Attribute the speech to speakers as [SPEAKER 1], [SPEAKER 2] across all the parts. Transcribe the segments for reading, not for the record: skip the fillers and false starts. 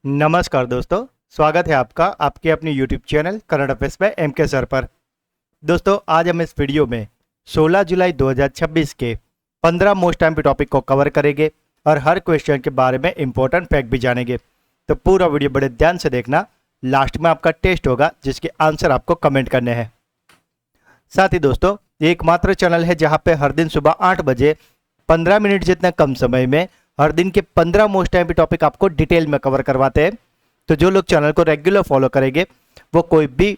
[SPEAKER 1] नमस्कार दोस्तों, स्वागत है आपका आपके अपने YouTube चैनल करंट अफेयर्स में एम के सर पर। दोस्तों, आज हम इस वीडियो में 16 जुलाई 2026 के 15 मोस्ट टाइम टॉपिक को कवर करेंगे और हर क्वेश्चन के बारे में इंपॉर्टेंट फैक्ट भी जानेंगे। तो पूरा वीडियो बड़े ध्यान से देखना। लास्ट में आपका टेस्ट होगा जिसके आंसर आपको कमेंट करने हैं। साथ ही दोस्तों, ये एकमात्र चैनल है जहाँ पे हर दिन सुबह 8 बजे 15 मिनट जितना कम समय में हर दिन के 15 मोस्ट टाइम टॉपिक आपको डिटेल में कवर करवाते हैं। तो जो लोग चैनल को रेगुलर फॉलो करेंगे वो कोई भी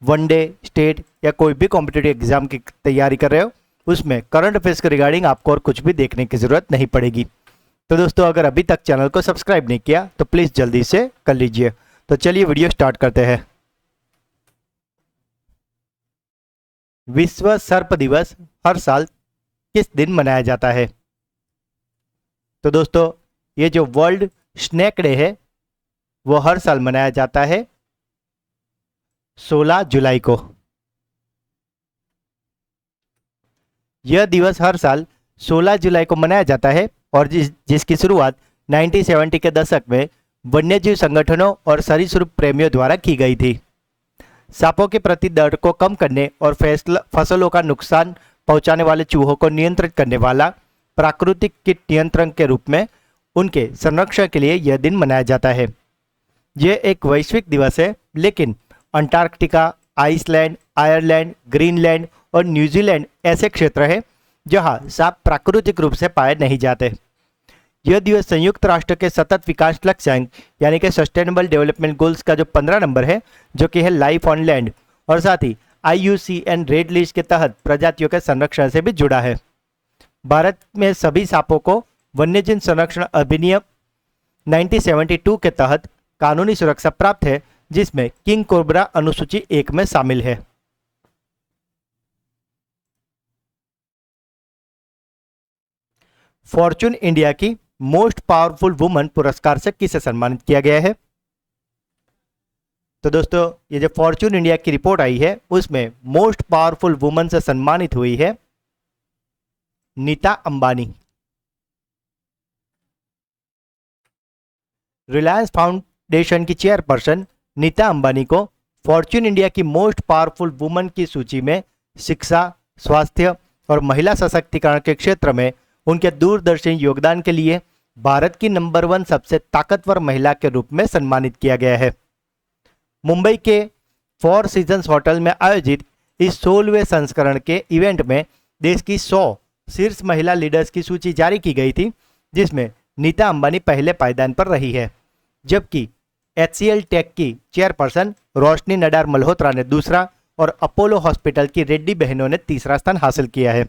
[SPEAKER 1] वनडे, स्टेट या कोई भी कॉम्पिटिटिव एग्जाम की तैयारी कर रहे हो उसमें करंट अफेयर्स के रिगार्डिंग आपको और कुछ भी देखने की जरूरत नहीं पड़ेगी। तो दोस्तों, अगर अभी तक चैनल को सब्सक्राइब नहीं किया तो प्लीज़ जल्दी से कर लीजिए। तो चलिए वीडियो स्टार्ट करते हैं। विश्व सर्प दिवस हर साल किस दिन मनाया जाता है? तो दोस्तों, ये जो वर्ल्ड स्नेक डे है वो हर साल मनाया जाता है 16 जुलाई को। यह दिवस हर साल 16 जुलाई को मनाया जाता है और जिसकी शुरुआत 1970 के दशक में वन्यजीव संगठनों और सरीसृप प्रेमियों द्वारा की गई थी। सांपों के प्रति डर को कम करने और फसलों का नुकसान पहुंचाने वाले चूहों को नियंत्रित करने वाला प्राकृतिक कीट नियंत्रण के रूप में उनके संरक्षण के लिए यह दिन मनाया जाता है। यह एक वैश्विक दिवस है, लेकिन अंटार्कटिका, आइसलैंड, आयरलैंड, ग्रीनलैंड और न्यूजीलैंड ऐसे क्षेत्र हैं जहां सांप प्राकृतिक रूप से पाए नहीं जाते। यह दिवस संयुक्त राष्ट्र के सतत विकास लक्ष्यांक यानी कि सस्टेनेबल डेवलपमेंट गोल्स का जो 15 नंबर है, जो कि है लाइफ ऑन लैंड, और साथ ही IUCN रेड लिस्ट के तहत प्रजातियों के संरक्षण से भी जुड़ा है। भारत में सभी सांपों को वन्यजीव संरक्षण अधिनियम 1972 के तहत कानूनी सुरक्षा प्राप्त है, जिसमें किंग कोबरा अनुसूची 1 में शामिल है। फॉर्च्यून इंडिया की मोस्ट पावरफुल वुमन पुरस्कार से किसे सम्मानित किया गया है? तो दोस्तों, ये जो फॉर्च्यून इंडिया की रिपोर्ट आई है उसमें मोस्ट पावरफुल वुमन से सम्मानित हुई है नीता अंबानी। रिलायंस फाउंडेशन की चेयरपर्सन नीता अंबानी को फॉर्च्यून इंडिया की मोस्ट पावरफुल वुमन की सूची में शिक्षा, स्वास्थ्य और महिला सशक्तिकरण के क्षेत्र में उनके दूरदर्शी योगदान के लिए भारत की नंबर 1 सबसे ताकतवर महिला के रूप में सम्मानित किया गया है। मुंबई के 4 सीजन्स होटल में आयोजित इस 16वें संस्करण के इवेंट में देश की 100 शीर्ष महिला लीडर्स की सूची जारी की गई थी, जिसमें नीता अंबानी पहले पायदान पर रही है, जबकि HCL टेक की चेयरपर्सन रोशनी नडार मल्होत्रा ने दूसरा और अपोलो हॉस्पिटल की रेड्डी बहनों ने तीसरा स्थान हासिल किया है।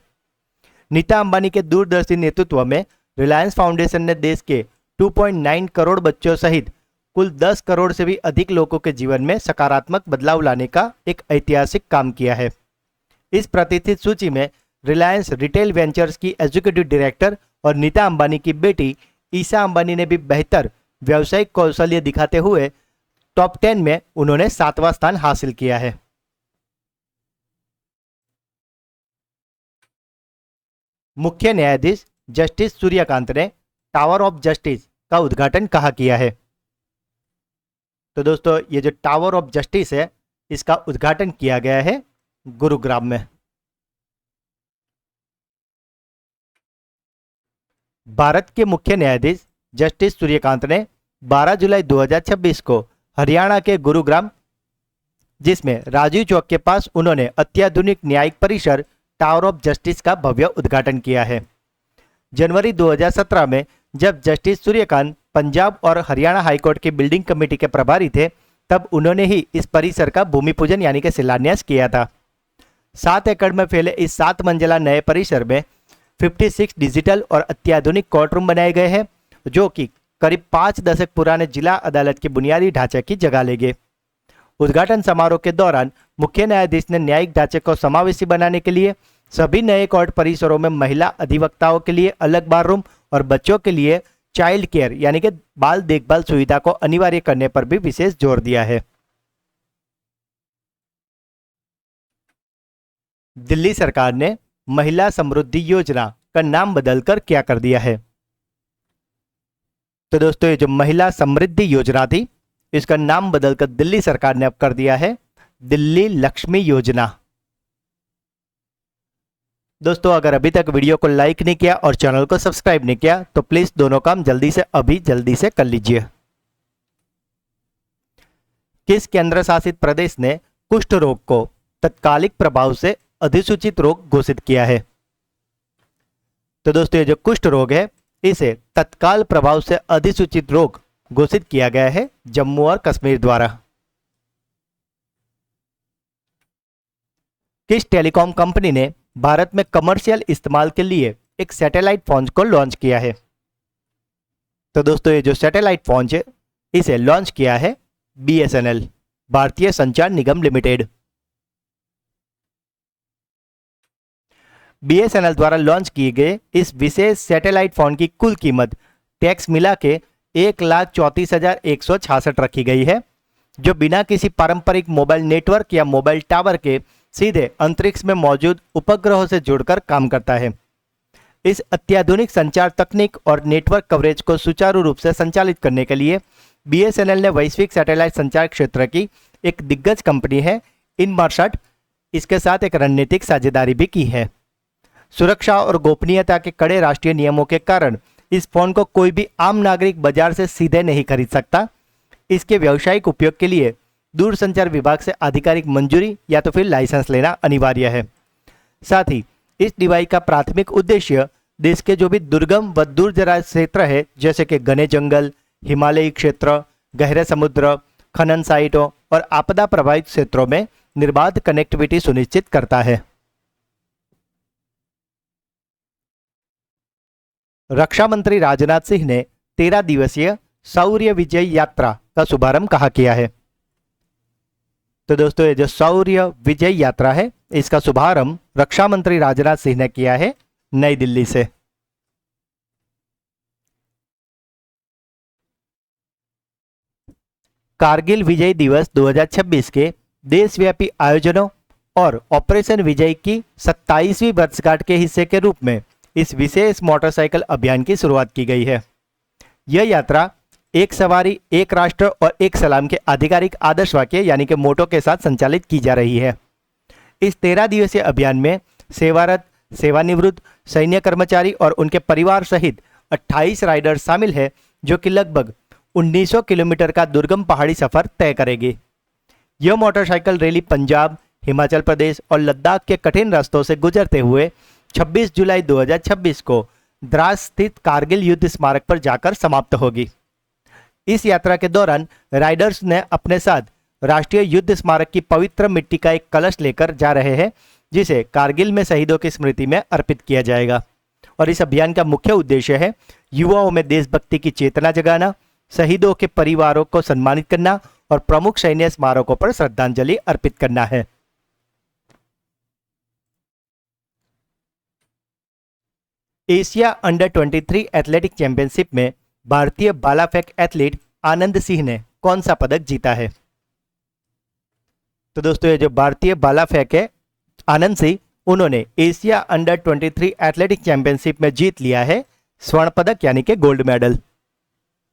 [SPEAKER 1] नीता अंबानी के दूरदर्शी नेतृत्व में रिलायंस फाउंडेशन ने देश के 2.9 करोड़ बच्चों सहित कुल 10 करोड़ से भी अधिक लोगों के जीवन में सकारात्मक बदलाव लाने का एक ऐतिहासिक काम किया है। इस प्रतिष्ठित सूची में रिलायंस रिटेल वेंचर्स की एग्जीक्यूटिव डायरेक्टर और नीता अंबानी की बेटी ईशा अंबानी ने भी बेहतर व्यावसायिक कौशल्य दिखाते हुए टॉप 10 में उन्होंने 7वां स्थान हासिल किया है। मुख्य न्यायाधीश जस्टिस सूर्यकांत ने टावर ऑफ जस्टिस का उद्घाटन कहाँ किया है? तो दोस्तों, ये जो टावर ऑफ जस्टिस है इसका उद्घाटन किया गया है गुरुग्राम में। भारत के मुख्य न्यायाधीश जस्टिस सूर्यकांत ने 12 जुलाई 2026 को हरियाणा के गुरुग्राम, जिसमें राजीव चौक के पास उन्होंने अत्याधुनिक न्यायिक परिसर टावर ऑफ जस्टिस का भव्य उद्घाटन किया है। जनवरी 2017 में जब जस्टिस सूर्यकांत पंजाब और हरियाणा हाईकोर्ट की बिल्डिंग कमेटी के प्रभारी थे, तब उन्होंने ही इस परिसर का भूमि पूजन यानी कि शिलान्यास किया था। 7 एकड़ में फैले इस 7 मंजिला नए परिसर में 56 डिजिटल और अत्याधुनिक कोर्ट रूम बनाए गए हैं, जो कि करीब 5 दशक पुराने जिला अदालत के बुनियादी ढांचे की जगह लेंगे। उद्घाटन समारोह के दौरान मुख्य न्यायाधीश ने न्यायिक ढांचे को समावेशी बनाने के लिए सभी नए कोर्ट परिसरों में महिला अधिवक्ताओं के लिए अलग बार रूम और बच्चों के लिए चाइल्ड केयर यानी कि बाल देखभाल सुविधा को अनिवार्य करने पर भी विशेष जोर दिया है। दिल्ली सरकार ने महिला समृद्धि योजना का नाम बदलकर क्या कर दिया है? तो दोस्तों ये जो महिला समृद्धि योजना थी, इसका नाम बदलकर दिल्ली सरकार ने अब कर दिया है दिल्ली लक्ष्मी योजना। दोस्तों अगर अभी तक वीडियो को लाइक नहीं किया और चैनल को सब्सक्राइब नहीं किया तो प्लीज दोनों काम जल्दी से कर लीजिए। किस केंद्र शासित प्रदेश ने कुष्ठ रोग को तत्कालिक प्रभाव से अधिसूचित रोग घोषित किया है? तो दोस्तों ये जो कुष्ठ रोग है इसे तत्काल प्रभाव से अधिसूचित रोग घोषित किया गया है जम्मू और कश्मीर द्वारा। किस टेलीकॉम कंपनी ने भारत में कमर्शियल इस्तेमाल के लिए एक सैटेलाइट फोन को लॉन्च किया है? तो दोस्तों ये जो सैटेलाइट फोन है इसे लॉन्च किया है BSNL, भारतीय संचार निगम लिमिटेड। BSNL द्वारा लॉन्च किए गए इस विशेष सैटेलाइट फोन की कुल कीमत टैक्स मिला के 1,34,166 रखी गई है, जो बिना किसी पारंपरिक मोबाइल नेटवर्क या मोबाइल टावर के सीधे अंतरिक्ष में मौजूद उपग्रहों से जुड़कर काम करता है। इस अत्याधुनिक संचार तकनीक और नेटवर्क कवरेज को सुचारू रूप से संचालित करने के लिए BSNL ने वैश्विक सैटेलाइट संचार क्षेत्र की एक दिग्गज कंपनी है इनमार्सट इसके साथ एक रणनीतिक साझेदारी भी की है। सुरक्षा और गोपनीयता के कड़े राष्ट्रीय नियमों के कारण इस फोन को कोई भी आम नागरिक बाजार से सीधे नहीं खरीद सकता। इसके व्यावसायिक उपयोग के लिए दूरसंचार विभाग से आधिकारिक मंजूरी या तो फिर लाइसेंस लेना अनिवार्य है। साथ ही इस डिवाइस का प्राथमिक उद्देश्य देश के जो भी दुर्गम व दूरदराज क्षेत्र है, जैसे कि घने जंगल, हिमालयी क्षेत्र, गहरे समुद्र, खनन साइटों और आपदा प्रभावित क्षेत्रों में निर्बाध कनेक्टिविटी सुनिश्चित करता है। रक्षा मंत्री राजनाथ सिंह ने 13 दिवसीय शौर्य विजय यात्रा का शुभारंभ कहाँ किया है? तो दोस्तों ये जो शौर्य विजय यात्रा है इसका शुभारंभ रक्षा मंत्री राजनाथ सिंह ने किया है नई दिल्ली से। कारगिल विजय दिवस 2026 के देशव्यापी आयोजनों और ऑपरेशन विजय की 27वीं वर्षगांठ के हिस्से के रूप में इस विशेष मोटरसाइकिल अभियान की शुरुआत की गई है। यह यात्रा एक सवारी, एक राष्ट्र और एक सलाम के आधिकारिक आदर्श वाक्य यानी कि मोटो के साथ संचालित की जा रही है। इस 13 दिवसीय अभियान में सेवारत, सेवानिवृत्त, सैन्य कर्मचारी और उनके परिवार सहित 28 राइडर शामिल है, जो कि लगभग 1900 किलोमीटर का दुर्गम पहाड़ी सफर तय करेगी। यह मोटरसाइकिल रैली पंजाब, हिमाचल प्रदेश और लद्दाख के कठिन रास्तों से गुजरते हुए 26 जुलाई 2026 को द्रास स्थित कारगिल युद्ध स्मारक पर जाकर समाप्त होगी। इस यात्रा के दौरान राइडर्स ने अपने साथ राष्ट्रीय युद्ध स्मारक की पवित्र मिट्टी का एक कलश लेकर जा रहे हैं, जिसे कारगिल में शहीदों की स्मृति में अर्पित किया जाएगा। और इस अभियान का मुख्य उद्देश्य है युवाओं में देशभक्ति की चेतना जगाना, शहीदों के परिवारों को सम्मानित करना और प्रमुख सैन्य स्मारकों पर श्रद्धांजलि अर्पित करना है। एशिया अंडर 23 एथलेटिक चैंपियनशिप में भारतीय भाला फेंक एथलीट आनंद सिंह ने कौन सा पदक जीता है? तो दोस्तों ये जो भारतीय भाला फेंक है आनंद सिंह, उन्होंने एशिया अंडर 23 एथलेटिक चैंपियनशिप में जीत लिया है स्वर्ण पदक यानी कि गोल्ड मेडल।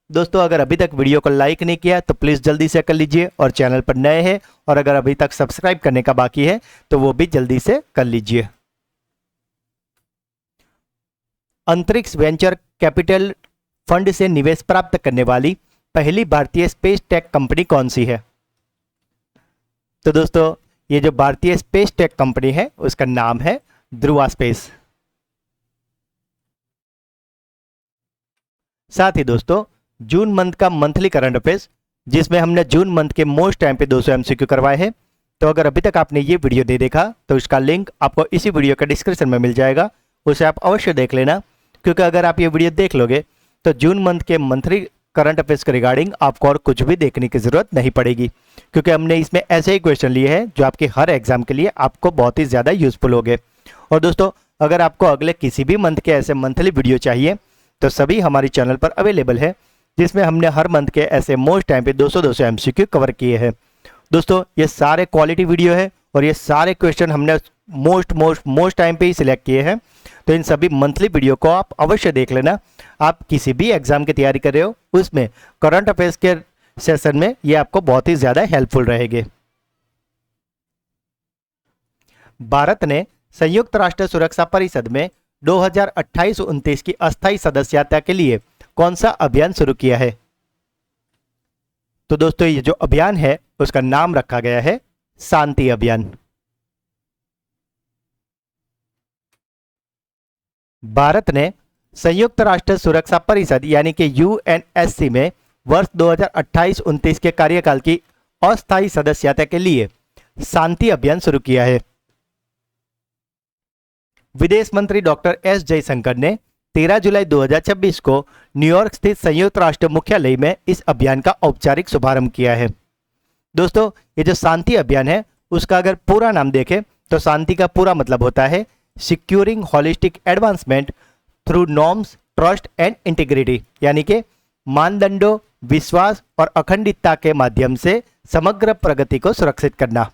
[SPEAKER 1] दोस्तों अगर अभी तक वीडियो को लाइक नहीं किया तो प्लीज़ जल्दी से कर लीजिए और चैनल पर नए हैं और अगर अभी तक सब्सक्राइब करने का बाकी है तो वो भी जल्दी से कर लीजिए। अंतरिक्ष वेंचर कैपिटल फंड से निवेश प्राप्त करने वाली पहली भारतीय स्पेस टेक कंपनी कौन सी है? तो दोस्तों ये जो भारतीय स्पेस टेक कंपनी है उसका नाम है ध्रुवा स्पेस। साथ ही दोस्तों जून मंथ का मंथली करंट अफेयर्स, जिसमें हमने जून मंथ के मोस्ट टाइम पे 200 MCQ करवाए हैं, तो अगर अभी तक आपने ये वीडियो नहीं देखा तो इसका लिंक आपको इसी वीडियो के डिस्क्रिप्शन में मिल जाएगा, उसे आप अवश्य देख लेना। क्योंकि अगर आप ये वीडियो देख लोगे तो जून मंथ के मंथली करंट अफेयर्स के रिगार्डिंग आपको और कुछ भी देखने की जरूरत नहीं पड़ेगी, क्योंकि हमने इसमें ऐसे ही क्वेश्चन लिए हैं जो आपके हर एग्जाम के लिए आपको बहुत ही ज़्यादा यूजफुल होंगे। और दोस्तों अगर आपको अगले किसी भी मंथ के ऐसे मंथली वीडियो चाहिए तो सभी हमारी चैनल पर अवेलेबल है, जिसमें हमने हर मंथ के ऐसे मोस्ट टाइम पे 200 MCQ कवर किए हैं। दोस्तों ये सारे क्वालिटी वीडियो है और ये सारे क्वेश्चन हमने मोस्ट टाइम पे ही सिलेक्ट किए हैं। तो इन सभी मंथली वीडियो को आप अवश्य देख लेना। आप किसी भी एग्जाम की तैयारी कर रहे हो उसमें करंट अफेयर्स के सेशन में ये आपको बहुत ही ज़्यादा हेल्पफुल रहेंगे। भारत ने संयुक्त राष्ट्र सुरक्षा परिषद में 2028-29 की अस्थायी सदस्यता के लिए कौन सा अभियान शुरू किया है? तो दोस्तों ये जो अभियान है उसका नाम रखा गया है शांति अभियान। भारत ने संयुक्त राष्ट्र सुरक्षा परिषद यानी कि यूएनएससी में वर्ष 2028-29 के कार्यकाल की अस्थायी सदस्यता के लिए शांति अभियान शुरू किया है। विदेश मंत्री डॉक्टर एस जयशंकर ने 13 जुलाई 2026 को न्यूयॉर्क स्थित संयुक्त राष्ट्र मुख्यालय में इस अभियान का औपचारिक शुभारंभ किया है। दोस्तों ये जो शांति अभियान है उसका अगर पूरा नाम देखें तो शांति का पूरा मतलब होता है securing holistic advancement through norms trust and integrity, यानी कि मानदंडों, विश्वास और अखंडितता के माध्यम से समग्र प्रगति को सुरक्षित करना।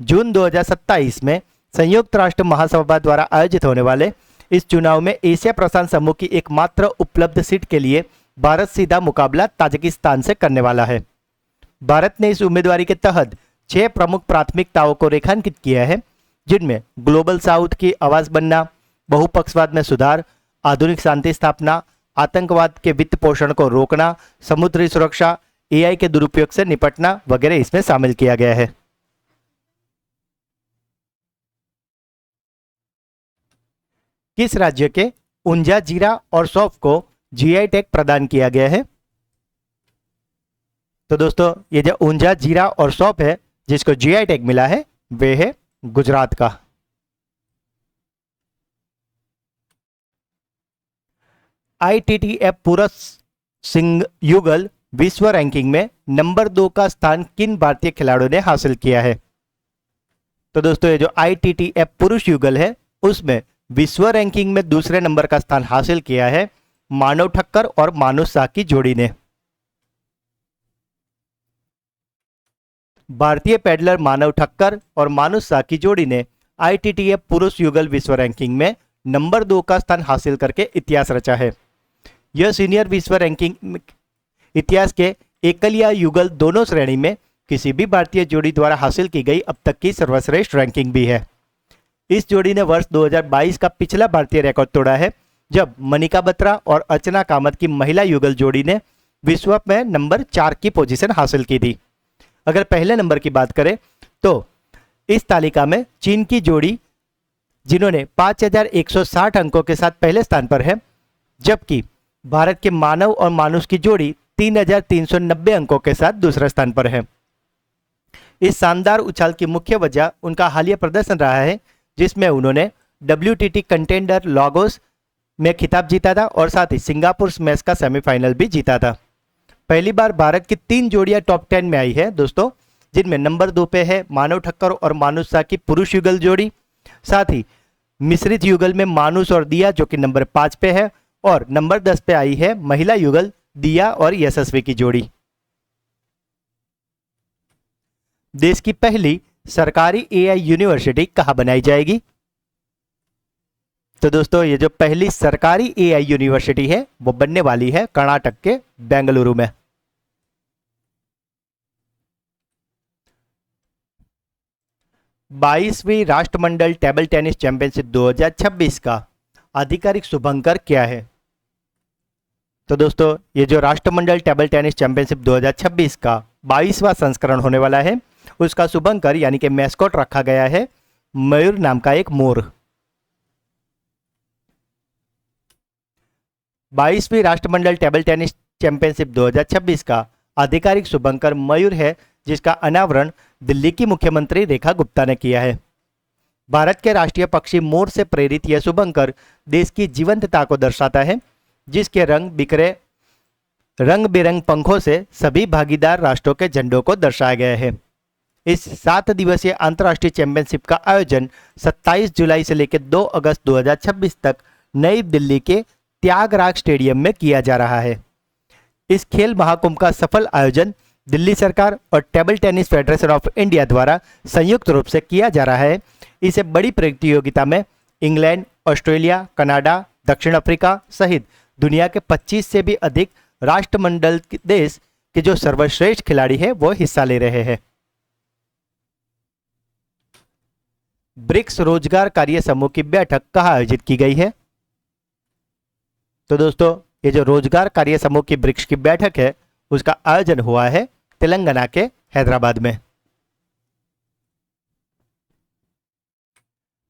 [SPEAKER 1] जून 2027 में संयुक्त राष्ट्र महासभा द्वारा आयोजित होने वाले इस चुनाव में एशिया प्रशांत समूह की एकमात्र उपलब्ध सीट के लिए भारत सीधा मुकाबला ताजिकिस्तान से करने वाला है। भारत ने इस उम्मीदवारी के तहत 6 प्रमुख प्राथमिकताओं को रेखांकित किया है, जिनमें ग्लोबल साउथ की आवाज बनना, बहुपक्षवाद में सुधार, आधुनिक शांति स्थापना, आतंकवाद के वित्त पोषण को रोकना, समुद्री सुरक्षा, एआई के दुरुपयोग से निपटना वगैरह इसमें शामिल किया गया है। किस राज्य के ऊंझा जीरा और सौंफ को जीआई टैग प्रदान किया गया है? तो दोस्तों ये जो ऊंझा जीरा और सौंफ है जिसको जीआई टैग मिला है वे है गुजरात का। आईटीटीएफ पुरुष सिंह युगल विश्व रैंकिंग में नंबर 2 का स्थान किन भारतीय खिलाड़ियों ने हासिल किया है? तो दोस्तों ये जो आईटीटीएफ पुरुष युगल है उसमें विश्व रैंकिंग में दूसरे नंबर का स्थान हासिल किया है मानव ठक्कर और मानुष शाह की जोड़ी ने। भारतीय पैडलर मानव ठक्कर और मानुष शाह की जोड़ी ने आईटीटीएफ पुरुष युगल विश्व रैंकिंग में नंबर 2 का स्थान हासिल करके इतिहास रचा है। यह सीनियर विश्व रैंकिंग इतिहास के एकल या युगल दोनों श्रेणी में किसी भी भारतीय जोड़ी द्वारा हासिल की गई अब तक की सर्वश्रेष्ठ रैंकिंग भी है। इस जोड़ी ने वर्ष 2022 का पिछला भारतीय रिकॉर्ड तोड़ा है, जब मनिका बत्रा और अर्चना कामत की महिला युगल जोड़ी ने विश्व में नंबर 4 की पोजीशन हासिल की थी। अगर पहले नंबर की बात करें तो इस तालिका में चीन की जोड़ी जिन्होंने 5160 अंकों के साथ पहले स्थान पर है, जबकि भारत के मानव और मानुष की जोड़ी 3390 अंकों के साथ दूसरे स्थान पर है। इस शानदार उछाल की मुख्य वजह उनका हालिया प्रदर्शन रहा है, जिसमें उन्होंने WTT कंटेंडर लागोस में खिताब जीता था और साथ ही सिंगापुर स्मैश का सेमीफाइनल भी जीता था। पहली बार भारत की 3 जोड़ियां टॉप 10 में आई है दोस्तों, जिनमें नंबर 2 पे है मानव ठक्कर और मानुष शाह की पुरुष युगल जोड़ी, साथ ही मिश्रित युगल में मानुष और दिया जो कि नंबर 5 पे है, और नंबर 10 पे आई है महिला युगल दिया और यशस्वी की जोड़ी। देश की पहली सरकारी एआई यूनिवर्सिटी कहां बनाई जाएगी? तो दोस्तों ये जो पहली सरकारी एआई यूनिवर्सिटी है वो बनने वाली है कर्नाटक के बेंगलुरु में। बाईसवीं राष्ट्रमंडल टेबल टेनिस चैंपियनशिप 2026 का आधिकारिक शुभंकर क्या है? तो दोस्तों ये जो राष्ट्रमंडल टेबल टेनिस चैंपियनशिप 2026 का 22वां संस्करण होने वाला है, उसका शुभंकर यानी कि मैस्कॉट रखा गया है मयूर नाम का एक मोर। 22वीं राष्ट्रमंडल टेबल टेनिस चैंपियनशिप 2026 का आधिकारिक शुभंकर मयूर है, जिसका अनावरण दिल्ली की मुख्यमंत्री रेखा गुप्ता ने किया है। भारत के राष्ट्रीय पक्षी मोर से प्रेरित यह शुभंकर देश की जीवंतता को दर्शाता है, जिसके रंग बिरंग पंखों से सभी भागीदार राष्ट्रों के झंडों को दर्शाया गया है। इस 7 दिवसीय अंतर्राष्ट्रीय चैंपियनशिप का आयोजन 27 जुलाई से लेकर 2 अगस्त 2026 तक नई दिल्ली के त्यागराज स्टेडियम में किया जा रहा है। इस खेल महाकुंभ का सफल आयोजन दिल्ली सरकार और table tennis federation of India द्वारा संयुक्त रूप से किया जा रहा है। इसे बड़ी प्रतियोगिता में इंग्लैंड, ऑस्ट्रेलिया, कनाडा, दक्षिण अफ्रीका सहित दुनिया के 25 से भी अधिक राष्ट्रमंडल देश के जो सर्वश्रेष्ठ खिलाड़ी हैं वो हिस्सा ले रहे हैं। ब्रिक्स रोजगार कार्य समूह की बैठक कहाँ आयोजित की गई है? तो दोस्तों ये जो रोजगार कार्य समूह की ब्रिक्स की बैठक है उसका आयोजन हुआ है तेलंगाना के हैदराबाद में।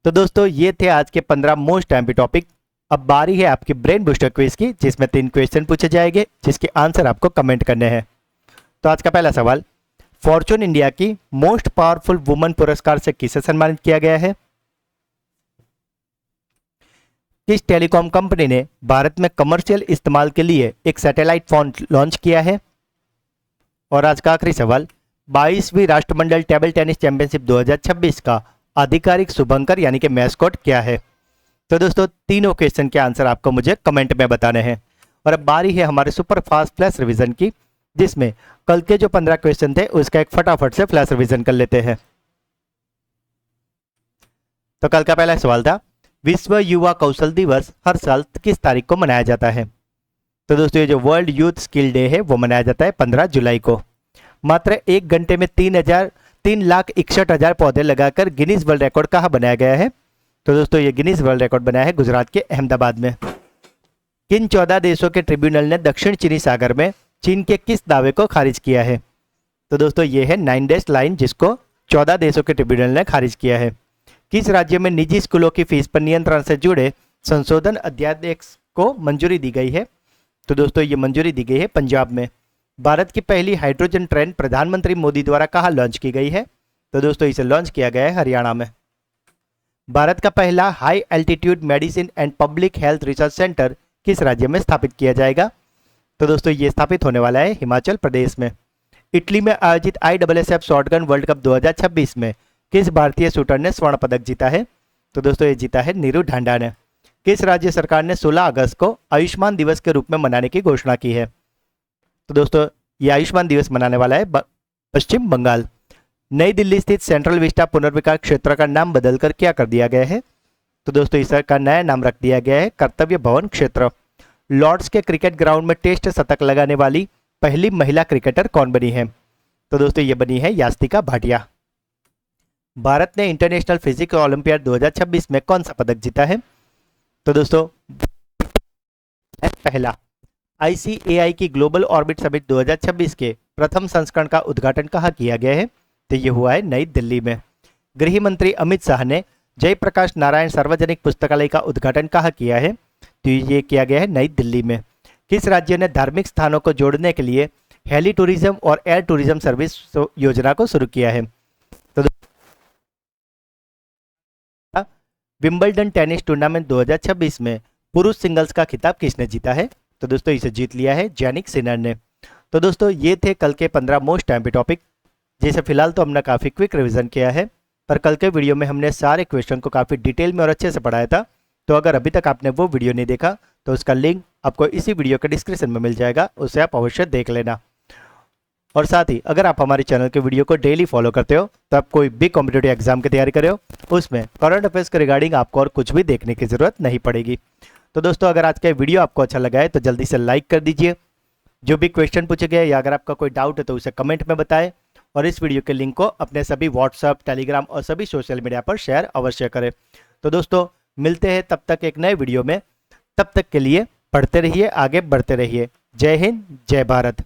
[SPEAKER 1] तो दोस्तों ये थे आज के 15 मोस्ट एमपी टॉपिक। अब बारी है आपकी ब्रेन बूस्टर क्विज की, जिसमें 3 क्वेश्चन पूछे जाएंगे जिसके आंसर आपको कमेंट करने हैं। तो आज का पहला सवाल, फॉर्चून इंडिया की मोस्ट पावरफुल वुमन पुरस्कार से किसे सम्मानित किया गया है? किस टेलीकॉम कंपनी ने भारत में कमर्शियल इस्तेमाल के लिए एक सैटेलाइट फोन लॉन्च किया है? और आज का आखिरी सवाल, 22वीं राष्ट्रमंडल टेबल टेनिस चैंपियनशिप 2026 का आधिकारिक शुभंकर यानी कि मैस्कॉट क्या है? तो दोस्तों तीनों क्वेश्चन के आंसर आपको मुझे कमेंट में बताने हैं। और अब बारी है हमारे सुपर फास्ट फ्लैश रिवीजन की, जिसमें कल के जो 15 क्वेश्चन थे उसका एक फटाफट से फ्लैश रिवीजन कर लेते हैं। तो कल का पहला सवाल था, विश्व युवा कौशल दिवस हर साल किस तारीख को मनाया जाता है? तो दोस्तों ये जो वर्ल्ड यूथ स्किल डे है वो मनाया जाता है 15 जुलाई को। मात्र 1 घंटे में 3,61,000 पौधे लगाकर गिनीज वर्ल्ड रिकॉर्ड कहाँ बनाया गया है? तो दोस्तों ये गिनीज वर्ल्ड रिकॉर्ड बनाया है गुजरात के अहमदाबाद में। किन 14 देशों के ट्रिब्यूनल ने दक्षिण चीनी सागर में चीन के किस दावे को खारिज किया है? तो दोस्तों ये है 9 डेज लाइन, जिसको 14 देशों के ट्रिब्यूनल ने खारिज किया है। किस राज्य में निजी स्कूलों की फीस पर नियंत्रण से जुड़े संशोधन अध्यादेश को मंजूरी दी गई है? तो दोस्तों ये मंजूरी दी गई है पंजाब में। भारत की पहली हाइड्रोजन ट्रेन प्रधानमंत्री मोदी द्वारा कहाँ लॉन्च की गई है? तो दोस्तों इसे लॉन्च किया गया है हरियाणा में। भारत का पहला high altitude medicine and public health research centre किस राज्य में स्थापित किया जाएगा? तो दोस्तों ये स्थापित होने वाला है हिमाचल प्रदेश में। इटली में आयोजित ISSF शॉटगन वर्ल्ड कप 2026 में किस भारतीय शूटर ने स्वर्ण पदक जीता है? तो दोस्तों ये जीता है नीरू ढांडा ने। किस राज्य सरकार ने 16 अगस्त को आयुष्मान दिवस के रूप में मनाने की घोषणा की है? तो दोस्तों ये आयुष्मान दिवस मनाने वाला है पश्चिम बंगाल। नई दिल्ली स्थित सेंट्रल विस्टा पुनर्विकास क्षेत्र का नाम बदलकर क्या कर दिया गया है? तो दोस्तों इसका नया नाम रख दिया गया है कर्तव्य भवन क्षेत्र। लॉर्ड्स के क्रिकेट ग्राउंड में टेस्ट शतक लगाने वाली पहली महिला क्रिकेटर कौन बनी है? तो दोस्तों ये बनी है यास्तिका भाटिया। भारत ने इंटरनेशनल फिजिक्स ओलंपियाड 2026 में कौन सा पदक जीता है? तो दोस्तों पहला। ICAI की ग्लोबल ऑर्बिट समिट 2026 के प्रथम संस्करण का उद्घाटन कहाँ किया गया है? तो ये हुआ है नई दिल्ली में। गृह मंत्री अमित शाह ने जयप्रकाश नारायण सार्वजनिक पुस्तकालय का उद्घाटन कहाँ किया है? तो ये किया गया है नई दिल्ली में। किस राज्य ने धार्मिक स्थानों को जोड़ने के लिए हेली टूरिज्म और एयर टूरिज्म सर्विस योजना को शुरू किया है? तो विंबलडन टेनिस टूर्नामेंट 2026 में पुरुष सिंगल्स का खिताब किसने जीता है? तो दोस्तों इसे जीत लिया है जैनिक सिनर ने। तो दोस्तों ये थे कल के 15 मोस्ट एमपी टॉपिक, जिसे फिलहाल तो हमने काफ़ी क्विक रिवीजन किया है, पर कल के वीडियो में हमने सारे क्वेश्चन को काफ़ी डिटेल में और अच्छे से पढ़ाया था। तो अगर अभी तक आपने वो वीडियो नहीं देखा तो उसका लिंक आपको इसी वीडियो के डिस्क्रिप्शन में मिल जाएगा, उसे आप अवश्य देख लेना। और साथ ही अगर आप हमारे चैनल के वीडियो को डेली फॉलो करते हो तो आप कोई भी कॉम्पिटेटिव एग्जाम की तैयारी कर रहे हो, उसमें करंट अफेयर्स के रिगार्डिंग आपको और कुछ भी देखने की ज़रूरत नहीं पड़ेगी। तो दोस्तों अगर आज का वीडियो आपको अच्छा लगा है तो जल्दी से लाइक कर दीजिए। जो भी क्वेश्चन पूछे गए या अगर आपका कोई डाउट है तो उसे कमेंट में बताएं, और इस वीडियो के लिंक को अपने सभी व्हाट्सएप, टेलीग्राम और सभी सोशल मीडिया पर शेयर अवश्य करें। तो दोस्तों मिलते हैं तब तक एक नए वीडियो में, तब तक के लिए पढ़ते रहिए, आगे बढ़ते रहिए। जय हिंद, जय भारत।